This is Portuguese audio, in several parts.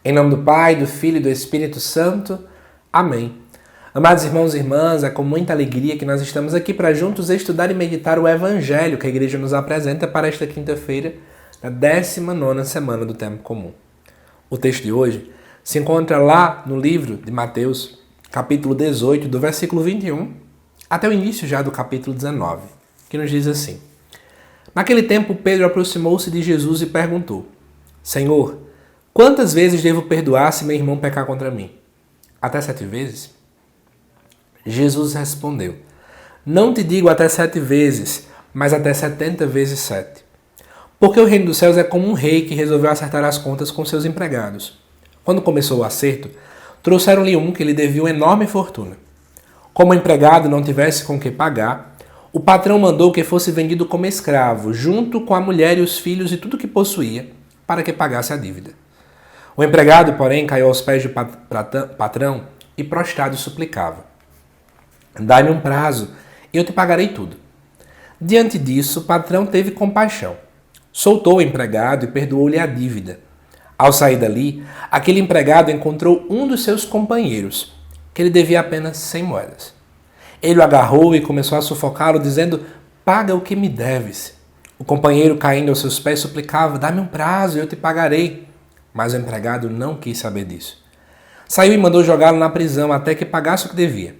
Em nome do Pai, do Filho e do Espírito Santo. Amém. Amados irmãos e irmãs, é com muita alegria que nós estamos aqui para juntos estudar e meditar o Evangelho que a Igreja nos apresenta para esta quinta-feira, na 19ª semana do Tempo Comum. O texto de hoje se encontra lá no livro de Mateus, capítulo 18, do versículo 21, até o início já do capítulo 19, que nos diz assim: Naquele tempo, Pedro aproximou-se de Jesus e perguntou: Senhor, quantas vezes devo perdoar se meu irmão pecar contra mim? Até 7 vezes? Jesus respondeu: Não te digo até 7 vezes, mas até 70 vezes 7. Porque o reino dos céus é como um rei que resolveu acertar as contas com seus empregados. Quando começou o acerto, trouxeram-lhe um que lhe devia uma enorme fortuna. Como o empregado não tivesse com que pagar, o patrão mandou que fosse vendido como escravo, junto com a mulher e os filhos e tudo que possuía, para que pagasse a dívida. O empregado, porém, caiu aos pés do patrão e prostrado suplicava: Dai-me um prazo e eu te pagarei tudo. Diante disso, o patrão teve compaixão. Soltou o empregado e perdoou-lhe a dívida. Ao sair dali, aquele empregado encontrou um dos seus companheiros, que lhe devia apenas 100 moedas. Ele o agarrou e começou a sufocá-lo, dizendo: Paga o que me deves. O companheiro, caindo aos seus pés, suplicava: Dá-me um prazo e eu te pagarei. Mas o empregado não quis saber disso. Saiu e mandou jogá-lo na prisão até que pagasse o que devia.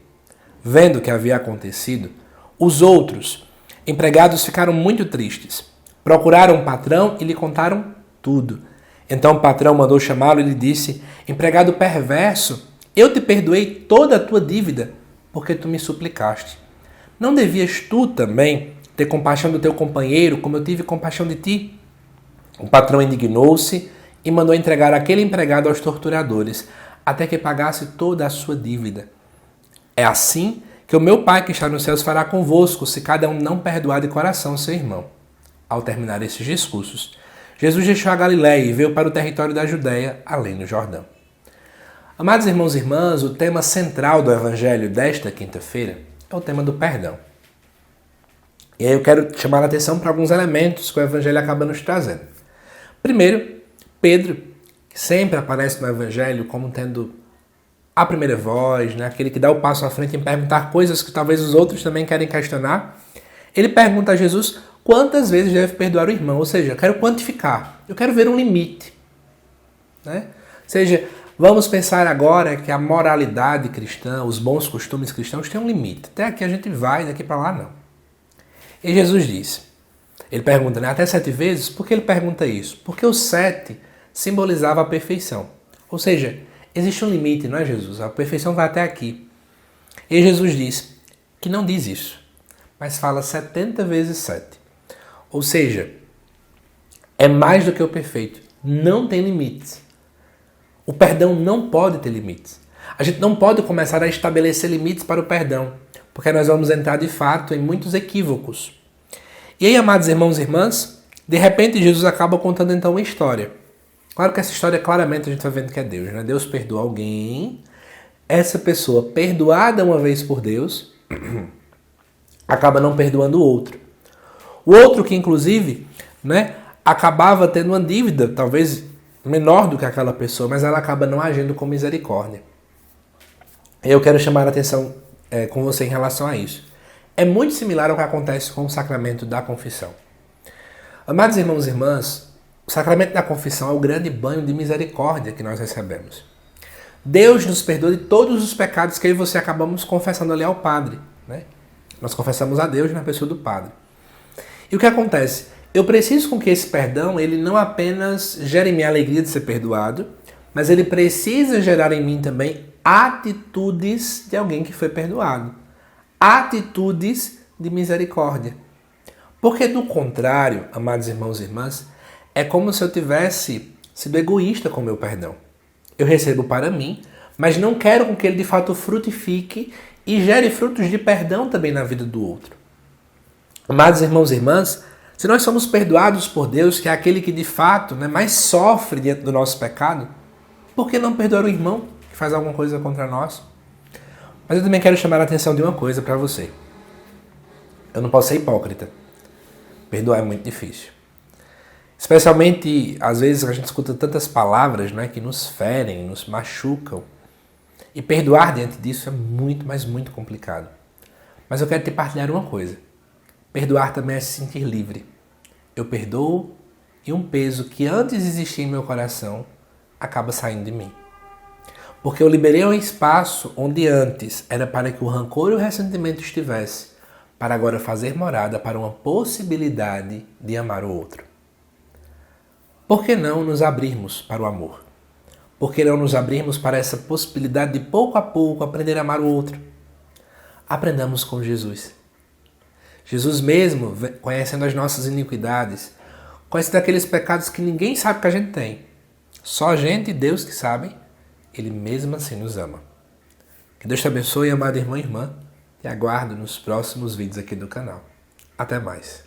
Vendo o que havia acontecido, os outros empregados ficaram muito tristes. Procuraram o patrão e lhe contaram tudo. Então o patrão mandou chamá-lo e lhe disse: Empregado perverso, eu te perdoei toda a tua dívida, porque tu me suplicaste. Não devias tu também ter compaixão do teu companheiro, como eu tive compaixão de ti? O patrão indignou-se e mandou entregar aquele empregado aos torturadores, até que pagasse toda a sua dívida. É assim que o meu Pai que está nos céus fará convosco, se cada um não perdoar de coração seu irmão. Ao terminar esses discursos, Jesus deixou a Galiléia e veio para o território da Judéia, além do Jordão. Amados irmãos e irmãs, o tema central do Evangelho desta quinta-feira é o tema do perdão. E aí eu quero chamar a atenção para alguns elementos que o Evangelho acaba nos trazendo. Primeiro, Pedro, que sempre aparece no Evangelho como tendo a primeira voz, né? Aquele que dá o passo à frente em perguntar coisas que talvez os outros também querem questionar, ele pergunta a Jesus quantas vezes deve perdoar o irmão, ou seja, eu quero quantificar, eu quero ver um limite. Né? Ou seja, vamos pensar agora que a moralidade cristã, os bons costumes cristãos têm um limite. Até aqui a gente vai, daqui para lá não. E Jesus diz, ele pergunta, né, até 7 vezes? Por que ele pergunta isso? Porque o 7 simbolizava a perfeição. Ou seja, existe um limite, não é, Jesus? A perfeição vai até aqui. E Jesus diz que não diz isso, mas fala 70 vezes 7. Ou seja, é mais do que o perfeito. Não tem limites. O perdão não pode ter limites. A gente não pode começar a estabelecer limites para o perdão, porque nós vamos entrar de fato em muitos equívocos. E aí, amados irmãos e irmãs, de repente Jesus acaba contando então uma história. Claro que essa história claramente a gente está vendo que é Deus, né? Deus perdoa alguém, essa pessoa perdoada uma vez por Deus, acaba não perdoando o outro. O outro que inclusive, né, acabava tendo uma dívida, talvez menor do que aquela pessoa, mas ela acaba não agindo com misericórdia. Eu quero chamar a atenção com você em relação a isso. É muito similar ao que acontece com o sacramento da confissão. Amados irmãos e irmãs, o sacramento da confissão é o grande banho de misericórdia que nós recebemos. Deus nos perdoa de todos os pecados que eu e você acabamos confessando ali ao Padre. Né? Nós confessamos a Deus na pessoa do Padre. E o que acontece? Eu preciso com que esse perdão ele não apenas gere em mim a alegria de ser perdoado, mas ele precisa gerar em mim também atitudes de alguém que foi perdoado. Atitudes de misericórdia. Porque do contrário, amados irmãos e irmãs, é como se eu tivesse sido egoísta com o meu perdão. Eu recebo para mim, mas não quero com que ele de fato frutifique e gere frutos de perdão também na vida do outro. Amados irmãos e irmãs, se nós somos perdoados por Deus, que é aquele que de fato mais sofre diante do nosso pecado, por que não perdoar o irmão que faz alguma coisa contra nós? Mas eu também quero chamar a atenção de uma coisa para você. Eu não posso ser hipócrita. Perdoar é muito difícil. Especialmente, às vezes, a gente escuta tantas palavras, né, que nos ferem, nos machucam. E perdoar diante disso é muito, mas muito complicado. Mas eu quero te partilhar uma coisa. Perdoar também é se sentir livre. Eu perdoo e um peso que antes existia em meu coração acaba saindo de mim. Porque eu liberei um espaço onde antes era para que o rancor e o ressentimento estivesse, para agora fazer morada para uma possibilidade de amar o outro. Por que não nos abrirmos para o amor? Por que não nos abrirmos para essa possibilidade de pouco a pouco aprender a amar o outro? Aprendamos com Jesus. Jesus mesmo, conhecendo as nossas iniquidades, conhecendo aqueles pecados que ninguém sabe que a gente tem, só a gente e Deus que sabem, Ele mesmo assim nos ama. Que Deus te abençoe, amado irmão e irmã, e aguardo nos próximos vídeos aqui do canal. Até mais.